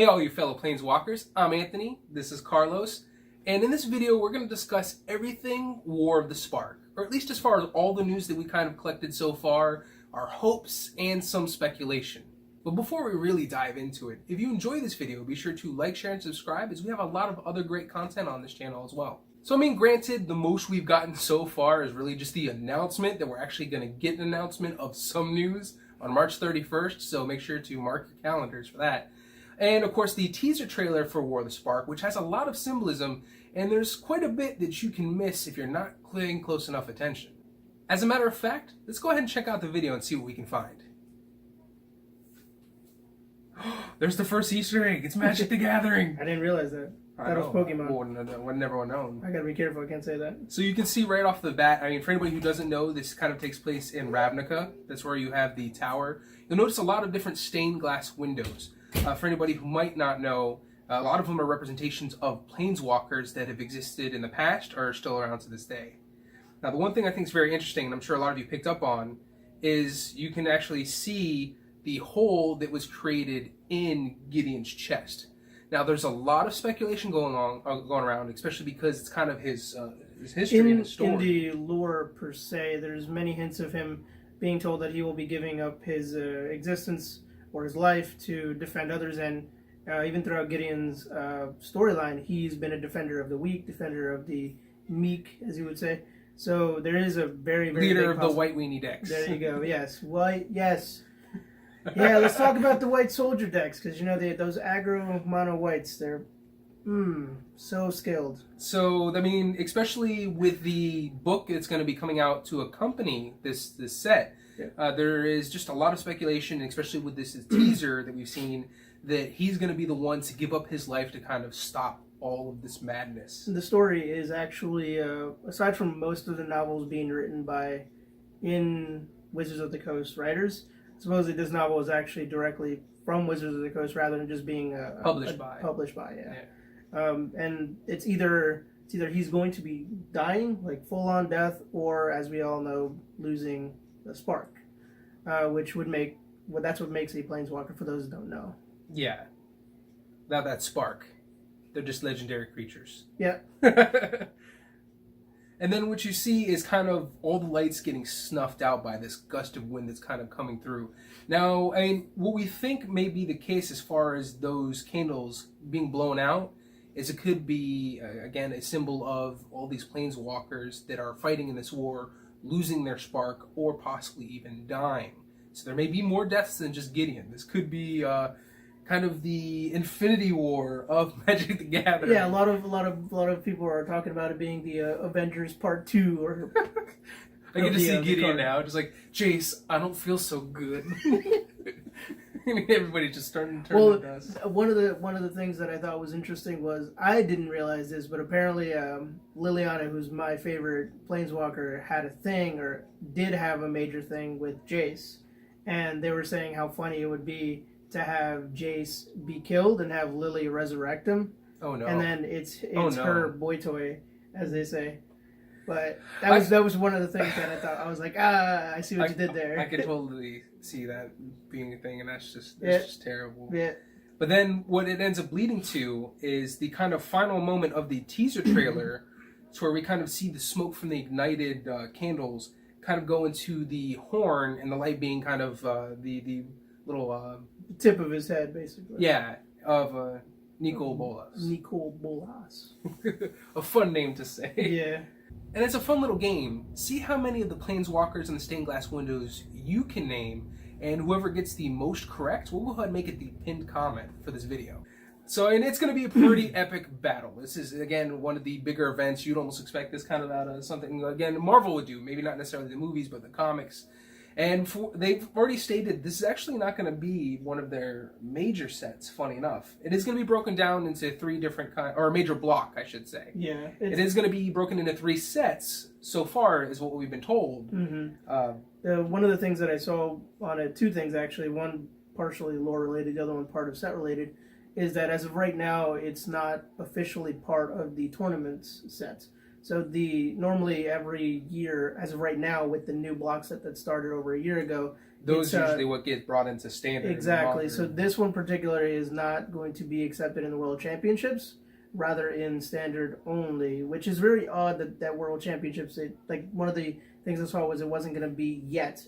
Hey all you fellow Planeswalkers, I'm Anthony, this is Carlos, and in this video we're going to discuss everything War of the Spark, or at least as far as all the news that we kind of collected so far, our hopes, and some speculation. But before we really dive into it, if you enjoy this video, be sure to like, share, and subscribe, as we have a lot of other great content on this channel as well. So I mean, granted, the most we've gotten so far is really just the announcement that we're actually going to get an announcement of some news on March 31st, so make sure to mark your calendars for that. And of course the teaser trailer for War of the Spark, which has a lot of symbolism, and there's quite a bit that you can miss if you're not paying close enough attention. As a matter of fact, let's go ahead and check out the video and see what we can find. There's the first Easter egg, it's Magic the Gathering! I didn't realize that. That was Pokemon. Would never have known. I gotta be careful, I can't say that. So you can see right off the bat, I mean, for anybody who doesn't know, this kind of takes place in Ravnica. That's where you have the tower. You'll notice a lot of different stained glass windows. For anybody who might not know, a lot of them are representations of Planeswalkers that have existed in the past or are still around to this day. Now, the one thing I think is very interesting, and I'm sure a lot of you picked up on, is you can actually see the hole that was created in Gideon's chest. Now, there's a lot of speculation going around, especially because it's kind of his history and his story. In the lore, per se, there's many hints of him being told that he will be giving up his existence or his life to defend others, and even throughout Gideon's storyline, he's been a defender of the weak, defender of the meek, as you would say. So there is a very leader of the white weenie decks. There you go. Yes, white. Yes. Yeah, let's talk about the white soldier decks, because you know those aggro mono whites, they're so skilled. So I mean, especially with the book that's going to be coming out to accompany this set, yeah. There is just a lot of speculation, especially with this teaser that we've seen, that he's going to be the one to give up his life to kind of stop all of this madness. The story is actually, aside from most of the novels being written by Wizards of the Coast writers, supposedly this novel is actually directly from Wizards of the Coast rather than just being published by. Yeah. And it's either he's going to be dying, like full-on death, or, as we all know, losing the spark, which would make that's what makes a Planeswalker, for those who don't know. Yeah. Without that spark, they're just legendary creatures. Yeah. And then what you see is kind of all the lights getting snuffed out by this gust of wind that's kind of coming through. Now, I mean, what we think may be the case as far as those candles being blown out is it could be, again, a symbol of all these Planeswalkers that are fighting in this war, losing their spark, or possibly even dying. So there may be more deaths than just Gideon. This could be kind of the Infinity War of Magic the Gathering. Yeah, a lot of people are talking about it being the Avengers Part 2 or. I get to see Gideon now, just like, Jace, I don't feel so good. Everybody just starting to turn to dust. One of the things that I thought was interesting was, I didn't realize this, but apparently Liliana, who's my favorite Planeswalker, had a thing, or did have a major thing with Jace, and they were saying how funny it would be to have Jace be killed and have Lily resurrect him. Oh no! And then it's her boy toy, as they say. But that was one of the things that I thought, I was like, I see what you did there. I could totally see that being a thing, and that's just terrible. Yeah. But then what it ends up leading to is the kind of final moment of the teaser trailer, to where we kind of see the smoke from the ignited candles kind of go into the horn, and the light being kind of the little tip of his head, basically. Yeah, of Nicol Bolas. Nicol Bolas. A fun name to say. Yeah. And it's a fun little game. See how many of the Planeswalkers in the stained glass windows you can name, and whoever gets the most correct, we'll go ahead and make it the pinned comment for this video. So, and it's going to be a pretty epic battle. This is, again, one of the bigger events. You'd almost expect this kind of out of something, again, Marvel would do. Maybe not necessarily the movies, but the comics. And they've already stated this is actually not going to be one of their major sets, funny enough. It is going to be broken down into three different or a major block, I should say. Yeah. It is going to be broken into 3 sets so far, is what we've been told. Mm-hmm. One of the things that I saw on it, 2 things actually, one partially lore related, the other one part of set related, is that as of right now, it's not officially part of the tournament's sets. So normally every year, as of right now, with the new block set that started over a year ago, those usually what get brought into standard. Exactly. So this one particularly is not going to be accepted in the World Championships, rather in standard only, which is very odd that World Championships, one of the things I saw was it wasn't going to be yet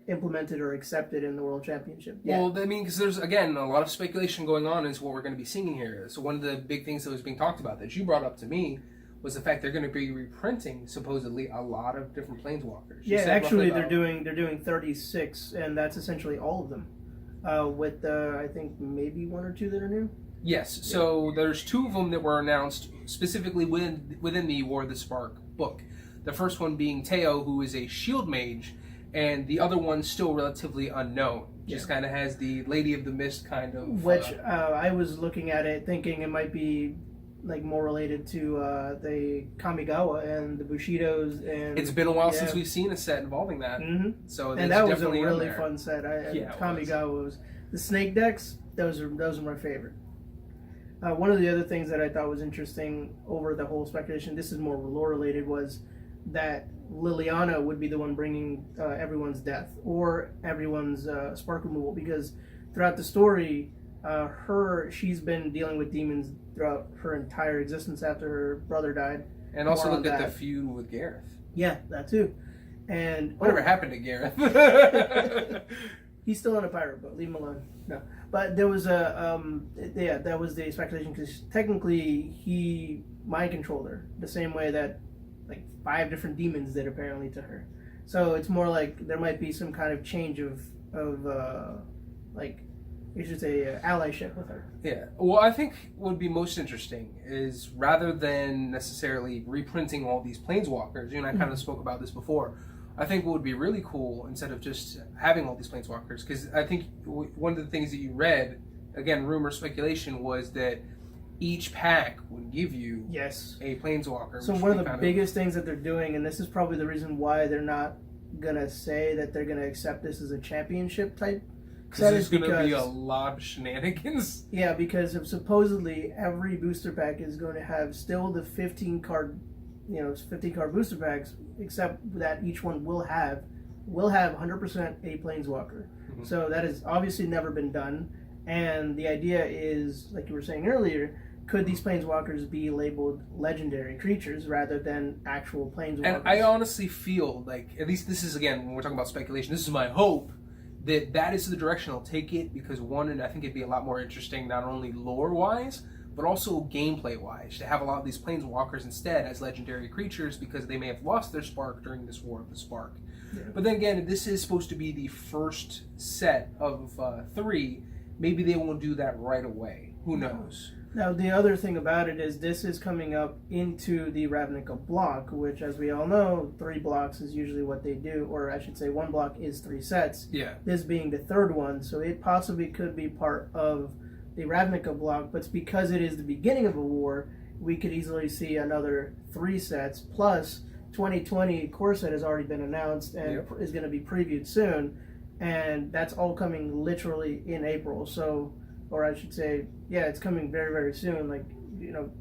implemented or accepted in the World Championship yet. Well, I mean, because there's, again, a lot of speculation going on as what we're going to be seeing here. So one of the big things that was being talked about that you brought up to me was the fact they're going to be reprinting, supposedly, a lot of different Planeswalkers. Yeah, actually, they're doing 36, and that's essentially all of them, with, I think, maybe one or two that are new. Yes, so there's 2 of them that were announced specifically within the War of the Spark book. The first one being Teo, who is a shield mage, and the other one's still relatively unknown. Just kind of has the Lady of the Mist kind of... Which, I was looking at it thinking it might be more related to the Kamigawa and the Bushidos, and... It's been a while since we've seen a set involving that. Mm-hmm. So and that was a really fun set. Kamigawa was... The snake decks, those are my favorite. One of the other things that I thought was interesting over the whole speculation, this is more lore related, was that Liliana would be the one bringing everyone's death or everyone's spark removal, because throughout the story, she's been dealing with demons throughout her entire existence after her brother died. And also look at the feud with Gareth. Yeah, that too. And whatever happened to Gareth? He's still on a pirate boat. Leave him alone. No, but there was that was the speculation, because technically he mind controlled her the same way that 5 different demons did apparently to her. So it's more like there might be some kind of change of you should say allyship with her. Yeah. Well, I think what would be most interesting is, rather than necessarily reprinting all these Planeswalkers, you and I kind of spoke about this before, I think what would be really cool, instead of just having all these Planeswalkers, because I think one of the things that you read, again, rumor, speculation, was that each pack would give you a Planeswalker. So one of the biggest things that they're doing, and this is probably the reason why they're not going to say that they're going to accept this as a championship type, because there's going to be a lot of shenanigans. Yeah, because if supposedly every booster pack is going to have still the 15 card booster packs, except that each one will have 100% a Planeswalker. Mm-hmm. So that has obviously never been done. And the idea is, like you were saying earlier, could these Planeswalkers be labeled legendary creatures rather than actual Planeswalkers? And I honestly feel like, at least this is, again, when we're talking about speculation, this is my hope, that is the direction I'll take it, because one, and I think it'd be a lot more interesting, not only lore-wise, but also gameplay-wise, to have a lot of these Planeswalkers instead as legendary creatures, because they may have lost their spark during this War of the Spark. Yeah. But then again, this is supposed to be the first set of 3. Maybe they won't do that right away. Who knows? Now, the other thing about it is this is coming up into the Ravnica block, which, as we all know, 3 blocks is usually what they do, or I should say 1 block is 3 sets. Yeah. This being the 3rd one, so it possibly could be part of the Ravnica block, but because it is the beginning of a war, we could easily see another 3 sets, plus 2020 core set has already been announced and is going to be previewed soon, and that's all coming literally in April. So, or I should say, it's coming very, very soon.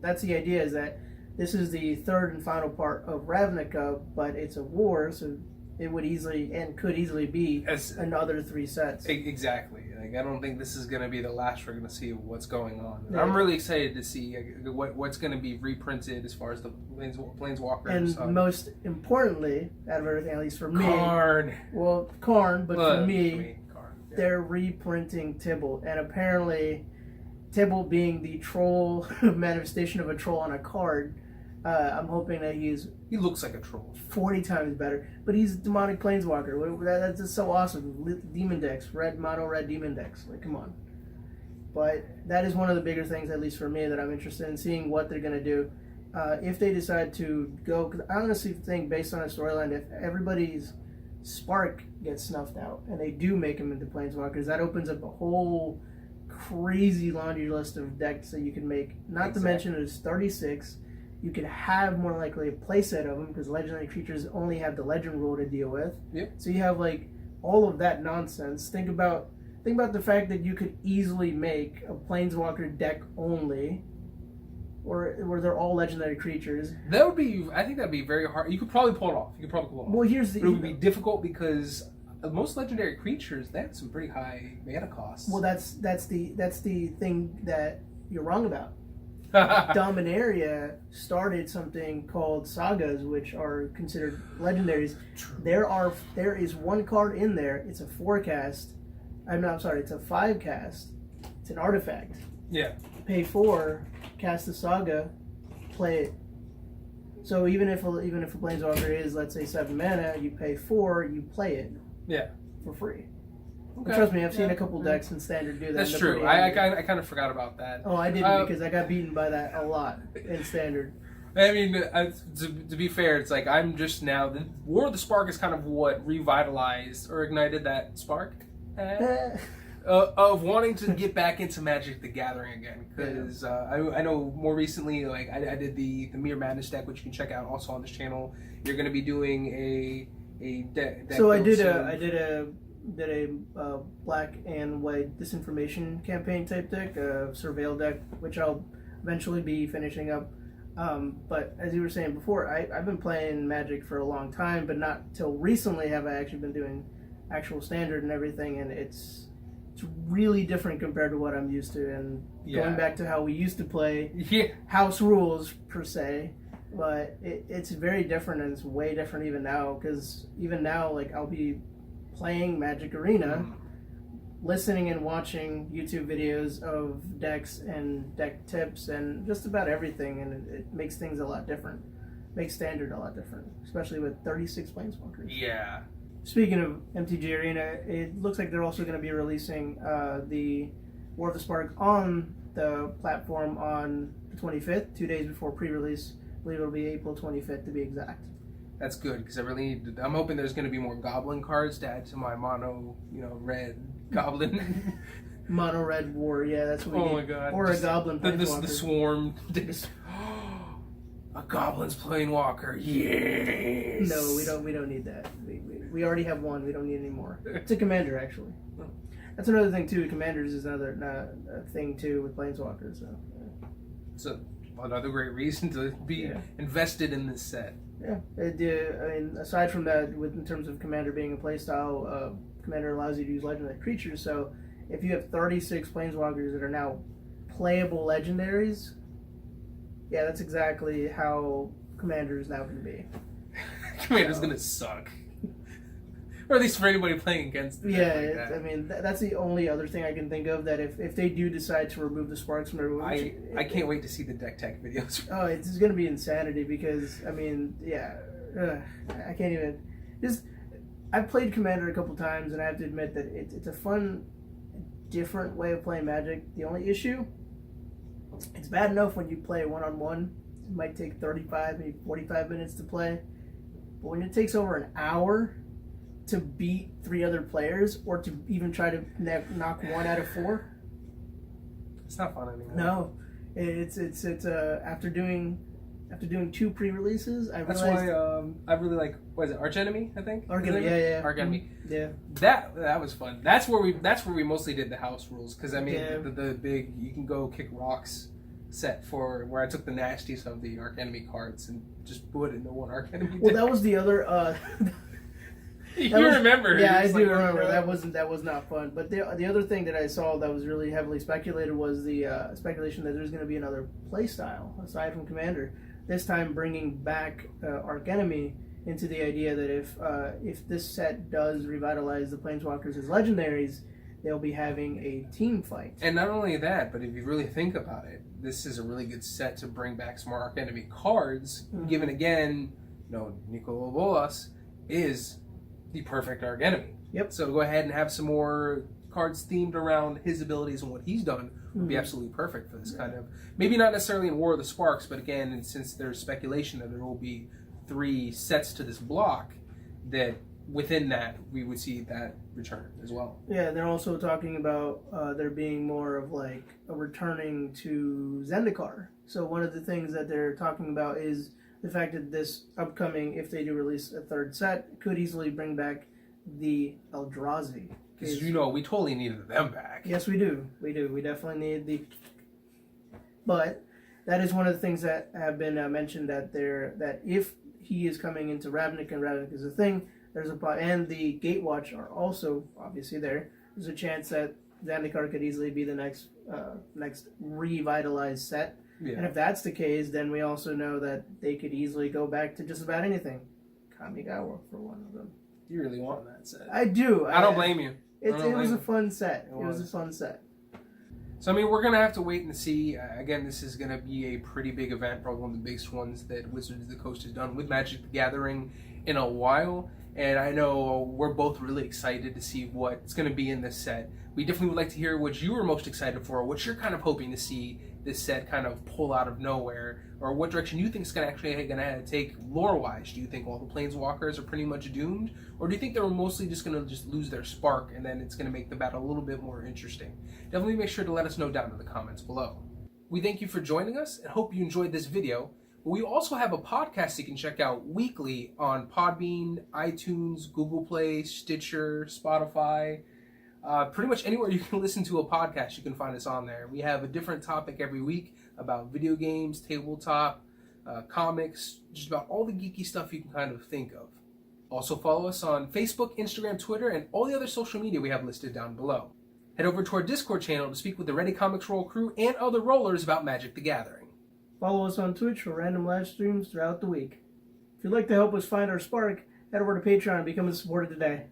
That's the idea, is that this is the 3rd and final part of Ravnica, but it's a war, so it would easily and could easily be another 3 sets. Exactly. I don't think this is going to be the last we're going to see of what's going on. Yeah. I'm really excited to see what's going to be reprinted as far as the Planeswalkers. And most importantly, out of everything, at least for me... Karn. Well, Karn, but for me, Karn. Yeah. They're reprinting Tibalt. And apparently, Tibalt being the troll manifestation of a troll on a card... I'm hoping that he looks like a troll. 40 times better. But he's a demonic planeswalker. That's just so awesome. Demon decks. Mono red demon decks. Come on. But that is one of the bigger things, at least for me, that I'm interested in seeing what they're going to do. If they decide to go... Because I honestly think, based on a storyline, if everybody's spark gets snuffed out, and they do make them into planeswalkers, that opens up a whole crazy laundry list of decks that you can make. Not to mention there's 36... You could have more likely a playset of them, because legendary creatures only have the legend rule to deal with. Yep. So you have all of that nonsense. Think about the fact that you could easily make a planeswalker deck only, where they're all legendary creatures. That would be, I think that'd be very hard. You could probably pull it off. Well, here's the. But it would be difficult because most legendary creatures, they have some pretty high mana costs. Well, that's the thing that you're wrong about. Dominaria started something called sagas, which are considered legendaries. True. There is one card in there. It's a 4-cast. I'm sorry. It's a 5-cast. It's an artifact. Yeah. Pay 4, cast the saga, play it. So even if a planeswalker is, let's say, 7 mana, you pay 4, you play it. Yeah. For free. Okay. Trust me, I've seen a couple decks in Standard do that. That's true. I kind of forgot about that. Oh, I didn't because I got beaten by that a lot in Standard. I mean, to be fair, it's like I'm just now. The War of the Spark is kind of what revitalized or ignited that spark of wanting to get back into Magic the Gathering again. Because I know more recently, like I did the Mere Madness deck, which you can check out also on this channel. You're going to be doing a deck. So I did a black and white disinformation campaign type deck, a surveil deck, which I'll eventually be finishing up. But as you were saying before, I've been playing Magic for a long time, but not till recently have I actually been doing actual Standard and everything, and it's really different compared to what I'm used to. And going back to how we used to play house rules per se, but it's very different, and it's way different even now, because even now, like, I'll be playing Magic Arena, listening and watching YouTube videos of decks and deck tips and just about everything, and it makes things a lot different. Makes Standard a lot different, especially with 36 Planeswalkers. Yeah. Speaking of MTG Arena, it looks like they're also going to be releasing the War of the Spark on the platform on the 25th, 2 days before pre-release. I believe it'll be April 25th to be exact. That's good because I'm hoping there's going to be more Goblin cards to add to my mono, red Goblin. Mono red war, yeah, that's what we need. Oh my god! Or a Goblin Planeswalker. The swarm. A Goblin's Planewalker, yes. No, we don't need that. We already have one. We don't need any more. It's a commander, actually. That's another thing too. Commanders is another thing too with Planeswalkers. So. So another great reason to be invested in this set. Yeah, I mean, aside from that, in terms of Commander being a playstyle, Commander allows you to use legendary creatures. So if you have 36 Planeswalkers that are now playable legendaries, yeah, that's exactly how Commander is now going to be. Commander's going to suck. Or at least for anybody playing against them. Yeah, I mean, that's the only other thing I can think of, that if they do decide to remove the sparks from everyone... I can't wait to see the deck tech videos. Oh, it's going to be insanity because, I mean, I can't even... I've played Commander a couple times, and I have to admit that it's a fun, different way of playing Magic. The only issue, it's bad enough when you play one-on-one. It might take 35, maybe 45 minutes to play. But when it takes over an hour to beat 3 other players, or to even try to knock 1 out of 4, it's not fun anymore. No, it's after doing 2 pre-releases, I realized... That's why I really like, what is it, Arch Enemy, I think? Arch Enemy, yeah. Arch Enemy. Yeah. That was fun. That's where we mostly did the house rules, because I mean the big you can go kick rocks set for where I took the nastiest of the Arch Enemy cards and just put it into one Arch Enemy. Well, that was the other. Remember? Yeah, I do remember. That was not fun. But the other thing that I saw that was really heavily speculated was the speculation that there's going to be another playstyle aside from Commander. This time bringing back Arch Enemy into the idea that if this set does revitalize the Planeswalkers as legendaries, they'll be having a team fight. And not only that, but if you really think about it, this is a really good set to bring back some more Arch Enemy cards. Mm-hmm. Given again, Nicolo Bolas is the perfect Arch Enemy. Yep. So to go ahead and have some more cards themed around his abilities and what he's done would be absolutely perfect for this kind of, maybe not necessarily in War of the Sparks, but again, and since there's speculation that there will be 3 sets to this block, that within that we would see that return as well. Yeah, they're also talking about there being more of like a returning to Zendikar. So one of the things that they're talking about is the fact that this upcoming, if they do release a 3rd set, could easily bring back the Eldrazi. Because we totally needed them back. Yes, we do. We definitely need the... But that is one of the things that have been mentioned, that if he is coming into Ravnik and Ravnik is a thing, and the Gatewatch are also obviously there. There's a chance that Zendikar could easily be the next revitalized set. Yeah. And if that's the case, then we also know that they could easily go back to just about anything. Kamigawa for one of them. You really want that set. I do. I don't blame you. It was a fun set. It was a fun set. So, I mean, we're going to have to wait and see. Again, this is going to be a pretty big event, probably one of the biggest ones that Wizards of the Coast has done with Magic the Gathering in a while. And I know we're both really excited to see what's going to be in this set. We definitely would like to hear what you were most excited for, what you're kind of hoping to see this set kind of pull out of nowhere, or what direction you think is going to take lore-wise. Do you think all the Planeswalkers are pretty much doomed, or do you think they're mostly just going to just lose their spark and then it's going to make the battle a little bit more interesting? Definitely make sure to let us know down in the comments below. We thank you for joining us and hope you enjoyed this video. But we also have a podcast you can check out weekly on Podbean, iTunes, Google Play, Stitcher, Spotify. Pretty much anywhere you can listen to a podcast, you can find us on there. We have a different topic every week about video games, tabletop, comics, just about all the geeky stuff you can kind of think of. Also follow us on Facebook, Instagram, Twitter, and all the other social media we have listed down below. Head over to our Discord channel to speak with the ReadyComicsRoll crew and other rollers about Magic the Gathering. Follow us on Twitch for random live streams throughout the week. If you'd like to help us find our spark, head over to Patreon and become a supporter today.